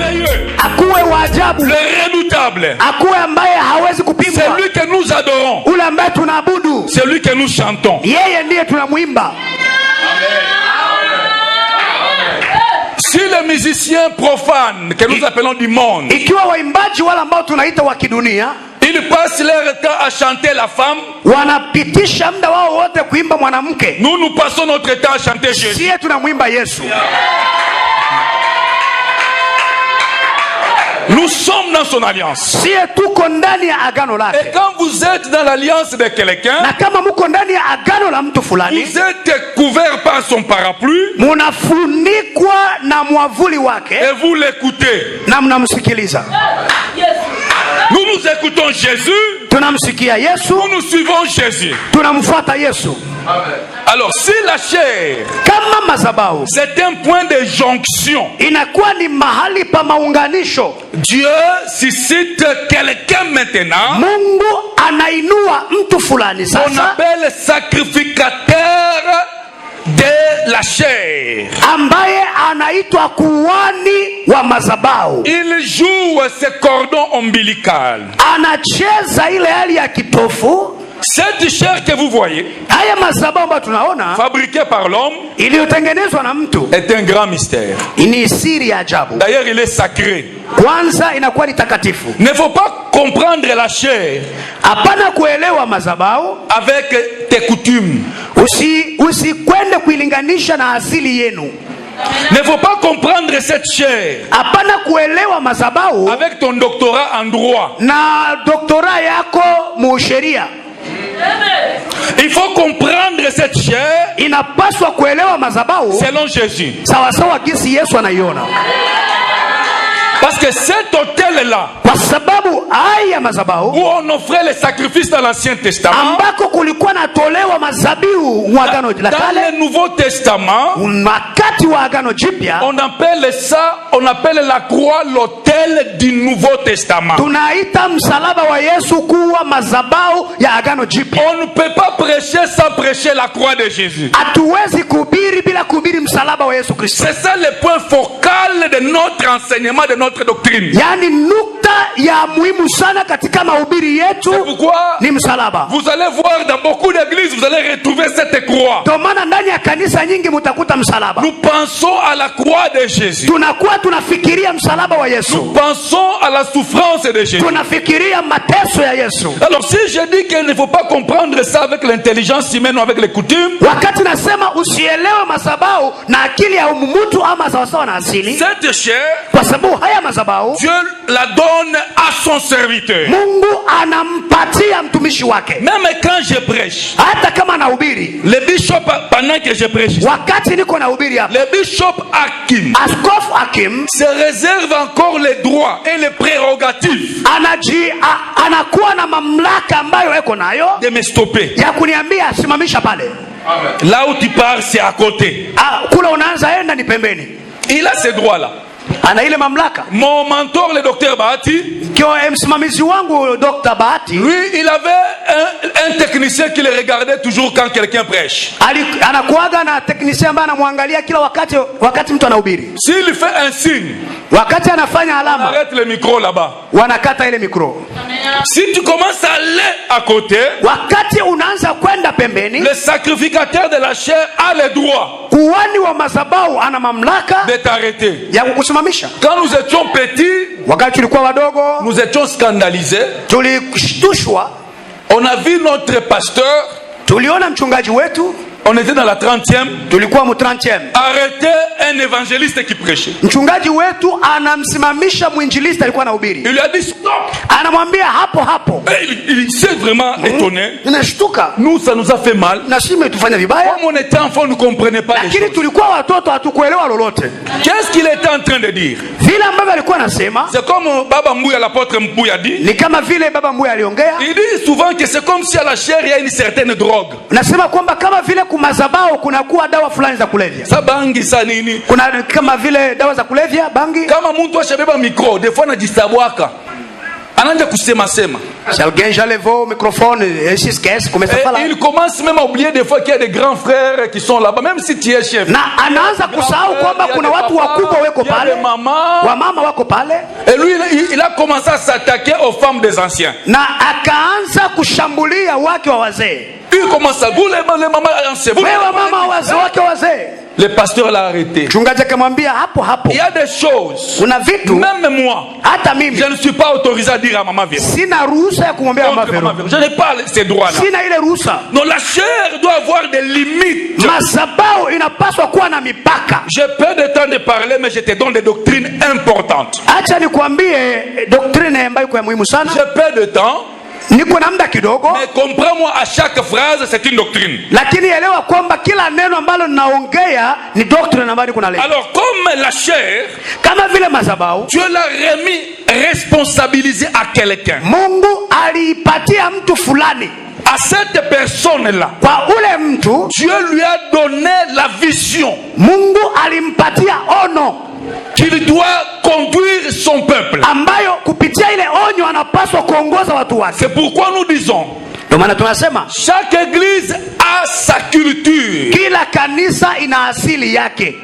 merveilleux, akuwe wa ajabu, le redoutable, akuwe ambaye hawezi kupimwa, c'est lui que nous adorons, ule ambaye tunaabudu, c'est lui que nous chantons. yeye ndiye tunamwimba. Si les musiciens profanes que nous appelons du monde, ikiwa waimbaji wale ambao tunaita wa kidunia, ils passent leur temps à chanter la femme, wanapitisha muda wao wote kuimba mwanamke, nous passons notre temps à chanter Jésus. siye tunamwimba Yesu. Nous sommes dans son alliance. Siye tuko ndani ya agano lake. Et quand vous êtes dans l'alliance de quelqu'un, na kama muko ndani ya agano la mtu fulani, vous êtes couvert par son parapluie, munafunikwa na mwavuli wake, et vous l'écoutez. na mnamsikiliza. Nous nous écoutons Jésus, tunamsikia Yesu, nous suivons Jésus. tunamfuata Yesu. Alors si la chair, kama madhabahu, c'est un point de jonction, inakuwa ni mahali pa maunganisho, Dieu suscite quelqu'un maintenant, Mungu anainua mtu fulani on sasa, appelle sacrificateur de la chair, ambaye anaitwa kuhani wa madhabahu. il joue ses cordons ombilicales. Anacheza ile hali ya kitofu. Cette chair que vous voyez, haya madhabahu ambayo tunaona fabriquée par l'homme, iliyotengenezwa na mtu, est un grand mystère. ni siri ya ajabu. D'ailleurs, il est sacré. Kwanza inakuwa ni takatifu. Ne faut pas comprendre la chair hapana kuelewa madhabahu avec tes coutumes. Usikwende kuilinganisha na asili yenu. Ne faut pas comprendre cette chair hapana kuelewa madhabahu avec ton doctorat en droit. na doktora yako musheria. Il faut comprendre cette chair inapaswa kuelewa madhabahu selon Jésus. sawa sawa gisi Yesu anaiona. Parce que cet hôtel-là, kwa sababu haya madhabahu où on offrait les sacrifices dans l'Ancien Testament, ambako kulikuwa natolewa mazabihu wa agano la dans kale, le Nouveau Testament, wakati wa agano jipya on appelle la croix l'hôtel du Nouveau Testament. tunaita msalaba wa Yesu kuwa madhabahu ya agano jipya. On ne peut pas prêcher sans prêcher la croix de Jésus. hatuwezi kuhubiri bila kuhubiri msalaba wa Yesu Kristo. C'est ça le point focal de notre enseignement, de notre doctrine. yani nukta ya muhimu sana katika mahubiri yetu. C'est pourquoi ni msalaba. vous allez voir dans beaucoup d'églises, vous allez retrouver cette croix. Ndio maana ndani ya kanisa nyingi mutakuta msalaba. Nous pensons à la croix de Jésus. tunakuwa tunafikiria msalaba wa Yesu. Nous pensons à la souffrance de Jésus. tunafikiria mateso ya Yesu. Alors si je dis qu'il ne faut pas comprendre ça avec l'intelligence humaine ou avec les coutumes, wakati nasema usielewe madhabahu na akili ya mtu ama sawasawa na asili, cette chair, kwa sababu haya madhabahu Dieu la donne à son serviteur. Mungu anampatia mtumishi wake. Même quand je prêche, hata kama nahubiri, le bishop, pendant que je prêche, wakati niko nahubiri hapa, le bishop Hakim Askofu Hakim se réserve encore les droits et les prérogatives anakuwa na mamlaka ambayo eko nayo de me stopper. ya kuniambia simamisha pale. Là où tu pars, c'est à côté. Kula unaanza enda ni pembeni. Il a ces droits-là. Ana ile mamlaka. Mon mentor, le docteur Bahati, msimamizi wangu Dr. Bahati, lui, il avait un technicien qui le regardait toujours quand quelqu'un prêche. anakuaga na technicien ambaye anamwangalia kila wakati mtu anahubiri. S'il fait un signe, wakati anafanya alama, arrête le micro là-bas. Wanakata ile micro. Si tu commences à aller à côté, wakati unaanza kwenda pembeni, le sacrificateur de la chair a le droit kuhani wa madhabahu ana mamlaka de t'arrêter. ya kukusimamisha. Quand nous étions petits, wakati tulikuwa wadogo, nous étions scandalisés. tulishtushwa. On a vu notre pasteur, tuliona mchungaji wetu, on était dans la 30e, tulikuwa mu 30e, arrêter un évangéliste qui prêchait. mchungaji wetu anamsimamisha mwinjilisti alikuwa anahubiri. Il lui a dit stop. Anamwambia hapo. Il s'est vraiment étonné. Ninashtuka. Nous, ça nous a fait mal. Na sisi tufanya vibaya. Comme on était enfant, on ne comprenait pas les Lakini choses. tulikuwa watoto hatukuelewa lolote. Qu'est-ce qu'il était en train de dire? Vile ambavyo alikuwa anasema, c'est comme Baba Mbouya, l'apôtre Mbouya dit. Ni kama vile Baba Mbouya aliongea. Il dit souvent que c'est comme si à la chair il y a une certaine drogue. Nasema kwamba kama vile kumazabao kunakuwa dawa fulani za kulevya. Sa bangi sa nini? Kuna kama vile dawa za kulevya, bangi. Kama mtu ashabeba micro, des fois anajisabwaka. Ananja kusema sema. Se alguém já levou o microfone e se esquece, começa a falar. Et il commence même à oublier des fois qu'il y a des grands frères qui sont là-bas, même si tu es chef. Na anaanza kusahau kwamba kuna watu wakubwa wako pale, wamama wako pale. Et lui il a commencé à s'attaquer aux femmes des anciens. Na akaanza kushambulia wake wa wazee. Il commence à vous les mamans anciens. Wewe mama wazee wake wazee. Le pasteur l'a arrêté. Mchungaji akamwambia hapo hapo. Il y a des choses. Kuna vitu. Même moi. Hata mimi. Je ne suis pas autorisé à dire à maman viens. Sina ruhusa ya kumwambia mama viens. Je n'ai pas ces droits-là. Sina ile ruhusa. Non, la chair doit avoir des limites. Masabao inapaswa kuwa na mipaka. J'ai peu de temps de parler, mais je te donne des doctrines importantes. Acha nikwambie doctrine ambayo iko ya muhimu sana. J'ai peu de temps. Niko na muda kidogo. Mais comprends-moi, à chaque phrase c'est une doctrine. Lakini elewa kwamba kila neno ambalo ninaongea ni doctrine ambayo niko naleta. Alors comme la chair, kama vile mazabau, Dieu l'a remis responsabilisé à quelqu'un. Mungu alipatia mtu fulani. À cette personne-là, kwa ule mtu, Dieu lui a donné la vision. Mungu alimpatia ono qu'il doit conduire son peuple. Ambayo kupitia ile onyo anapaswa kuongoza watu wake. C'est pourquoi nous disons, ndio maana tunasema chaque église a sa culture. Kila kanisa ina asili yake.